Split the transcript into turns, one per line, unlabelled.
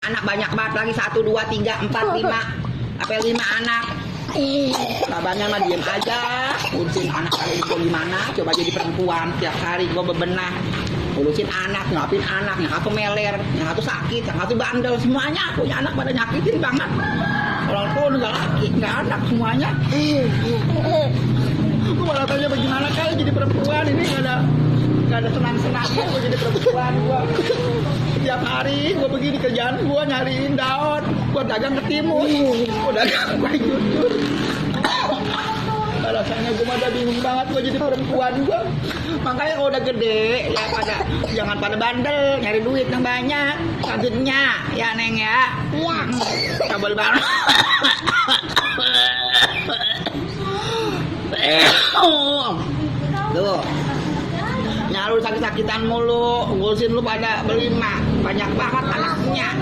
anak banyak banget lagi 1, 2, 3, 4, 5 sampai 5 anak. Kabarnya mah diem aja, ngurusin anak kali itu gimana? Coba jadi perempuan tiap hari gua bebenah, ngurusin anak, nyapin anak, yang satu meler, yang satu sakit, yang satu bandel, semuanya punya anak pada nyakitin banget. Orang tua nggak laki, nggak anak semuanya. Gua malah tanya bagaimana kali jadi perempuan ini nggak ada senang-senangnya gua jadi perempuan gua. Tiap hari gua begini kerjaan gua nyariin daun, gua dagang ketimus, gua dagang kue jujur. Rasanya gua udah bingung banget gua jadi perempuan gua. Makanya kalau udah gede ya jangan pada bandel, nyari duit yang banyak. Selanjutnya ya Neng ya.
Iya.
Kabel banget. Tuh. Nyaru sakit-sakitan mulu, ngurusin lu pada berlima, banyak banget anaknya.